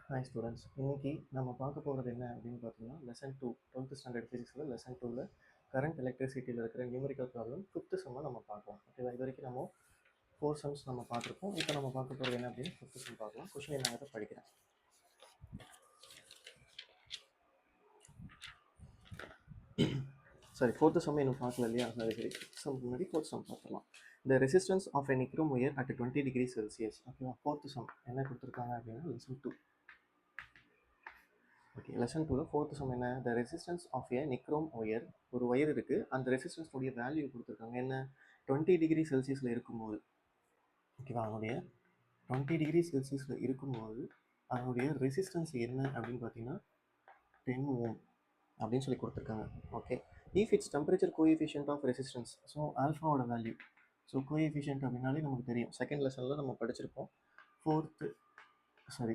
Hi students, இன்னைக்கு நம்ம பார்க்க போகிறது என்ன அப்படின்னு பார்த்தீங்கன்னா லெசன் 2 12th ஸ்டாண்டர்ட் ஃபிசிக்ஸில் லெசன் 2ல் கரண்ட் எலக்ட்ரிசிட்டியில் இருக்கிற நியூமரிக்கல் ப்ராப்ளம் 5th சம்மை நம்ம பார்க்கலாம். ஓகேவா? இது வரைக்கும் நம்ம 4 சம்ஸ் நம்ம பார்த்துருப்போம். இப்போ நம்ம பார்க்க போகிறது என்ன அப்படின்னு 5th சம் பார்க்கலாம். கொஸ்டின் என்னங்கிறத படிக்கிறேன். சரி, 4th சம் இன்னும் பார்க்கல இல்லையா? சரி, 5th சம் முன்னாடி 4th சம் பார்த்துக்கலாம். The resistance of a nichrome wire at 20 degrees Celsius. ஓகேவா? 4th சம் என்ன கொடுத்துருக்காங்க அப்படின்னா லெசன் 2. ஓகே, லெசன் 2ல் 4th சம் என்ன? The resistance of a nichrome wire. ஒரு ஒயர் இருக்குது, அந்த ரெசிஸ்டன்ஸோடைய வேல்யூ கொடுத்துருக்காங்க. என்ன? 20 டிகிரி செல்சியஸில் இருக்கும்போது, ஓகேவா, அதனுடைய 20 டிகிரி செல்சியஸில் இருக்கும்போது அதனுடைய ரெசிஸ்டன்ஸ் என்ன அப்படின்னு பார்த்தீங்கன்னா 10 ஓம் அப்படின்னு சொல்லி கொடுத்துருக்காங்க. Okay, if it's temperature coefficient of resistance, so ஆல்ஃபாவோட வேல்யூ. ஸோ கோஎஃபிஷியன்ட் அப்படின்னாலே நமக்கு தெரியும், செகண்ட் லெசனில் நம்ம படிச்சிருப்போம்.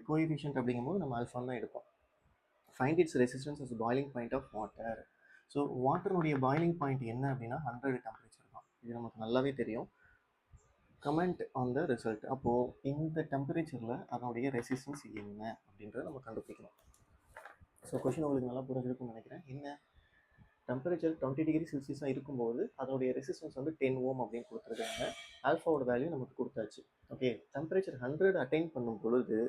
கோஎஃபிஷியன்ட் அப்படிங்கும்போது நம்ம ஆல்ஃபான் தான் எடுப்போம். Find its resistance as the boiling point of water. So வாட்டருடைய பாயிலிங் பாயிண்ட் என்ன அப்படின்னா 100 டெம்பரேச்சர் தான். இது நமக்கு நல்லாவே தெரியும். Comment on the result. அப்போது இந்த டெம்பரேச்சரில் அதனுடைய ரெசிஸ்டன்ஸ் என்ன அப்படின்றத நம்ம கண்டுபிடிக்கணும். ஸோ கொஷின் உங்களுக்கு நல்லா புரிஞ்சிருக்கும்னு நினைக்கிறேன். என்ன? டெம்பரேச்சர் 20 டிகிரி செல்சியஸாக இருக்கும்போது அதனுடைய ரெசிஸ்டன்ஸ் வந்து 10 ஓம் அப்படின்னு கொடுத்துருக்காங்க. ஆல்ஃபாவோட வேல்யூ நமக்கு கொடுத்தாச்சு. ஓகே, டெம்பரேச்சர் 100 அட்டைன் பண்ணும் பொழுது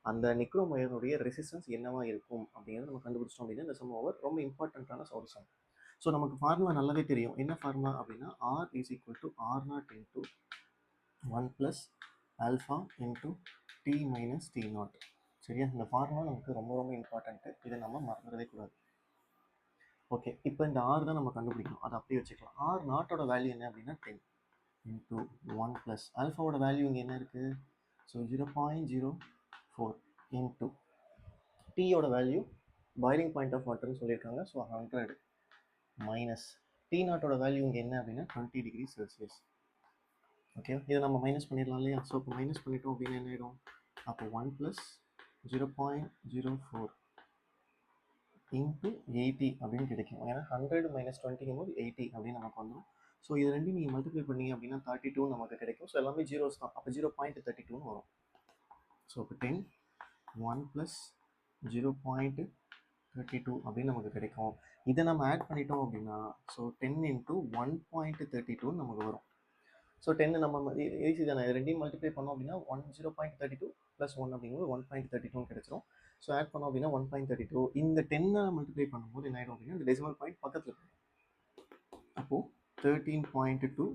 அந்த நிக்ரோம் ஒயருடைய ரெசிஸ்டன்ஸ் என்னவா இருக்கும் அப்படிங்கிறத நம்ம கண்டுபிடிச்சோம் அப்படின்னா இந்த சம் ஓவர். ரொம்ப இம்பார்ட்டண்ட்டான ஒரு சம். ஸோ நமக்கு ஃபார்முலா நல்லாவே தெரியும். என்ன ஃபார்முலா அப்படின்னா R is equal to R0 into 1 plus alpha into T minus T0. சரியா? இந்த ஃபார்முலா நமக்கு ரொம்ப ரொம்ப இம்பார்ட்டண்ட்டு. இதை நம்ம மறந்துடவே கூடாது. ஓகே, இப்போ இந்த R தான் நம்ம கண்டுபிடிக்கணும். அதை அப்படியே வச்சுக்கலாம். R0ஓட வேல்யூ என்ன அப்படின்னா 10 இன்ட்டு 1 ப்ளஸ் ஆல்ஃபாவோட வேல்யூ இங்கே என்ன இருக்குது? ஸோ 0.04 இன்ட்டு டீயோட வேல்யூ பாயிலிங் பாயிண்ட் ஆஃப் வாட்டர்னு சொல்லியிருக்காங்க. ஸோ 100 மைனஸ் T0ஓட வேல்யூ இங்கே என்ன அப்படின்னா 20 டிகிரி செல்சியஸ். ஓகே, இதை நம்ம மைனஸ் பண்ணிடலாம் இல்லையா? ஸோ இப்போ மைனஸ் பண்ணிட்டோம் அப்படின்னா என்ன ஆகிடும்? அப்போ 1 ப்ளஸ் 0.04 இன்ட்டு 80 அப்படின்னு கிடைக்கும். ஏன்னா 100 மைனஸ் 20ங்கும் போது 80 அப்படின்னு நமக்கு வந்துடும். ஸோ இது ரெண்டும் நீங்கள் மல்டிப்ளை பண்ணீங்க அப்படின்னா 32 நமக்கு கிடைக்கும். ஸோ எல்லாமே ஜீரோஸ் தான். அப்போ 0.32 வரும். ஸோ இப்போ 10 1 ப்ளஸ் 0.32 அப்படின்னு நமக்கு கிடைக்கும். இதை நம்ம ஆட் பண்ணிட்டோம் அப்படின்னா ஸோ 10 இன்ட்டு 1.32 நமக்கு வரும். ஸோ 10 நம்ம ஈஸி தானே, ரெண்டையும் மல்டிப்ளை பண்ணோம் அப்படின்னா 0.32 ப்ளஸ் 1 அப்படிங்கும்போது 1.32 கிடைச்சிரும். ஸோ ஆட் பண்ணோம் அப்படின்னா 1.32. இந்த 10 மல்டிப்ளை பண்ணும்போது என்ன ஆகிடும் அப்படின்னா இந்த டெசிமல் பாயிண்ட் பக்கத்தில் இருக்கும். அப்போது 13.2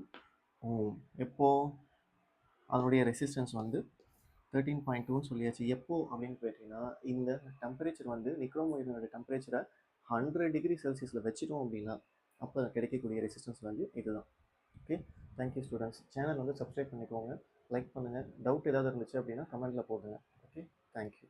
ஓம். எப்போது அதனுடைய ரெசிஸ்டன்ஸ் வந்து 13.2ன்னு சொல்லியாச்சு. எப்போ அப்படின்னு கேட்டிங்கன்னா இந்த டெம்பரேச்சர் வந்து நிக்ரோம் ஒயரோட டெம்பரேச்சரை 100 டிகிரி செல்சியஸில் வச்சுட்டோம் அப்படின்னா அப்போ கிடைக்கக்கூடிய ரெசிஸ்டன்ஸ் வேல்யூ இதுதான். Okay, thank you students. சேனல் வந்து சப்ஸ்கிரைப் பண்ணிக்கோங்க, லைக் பண்ணுங்கள். டவுட் ஏதாவது இருந்துச்சு அப்படின்னா கமெண்ட்டில் போடுங்க. Okay, thank you.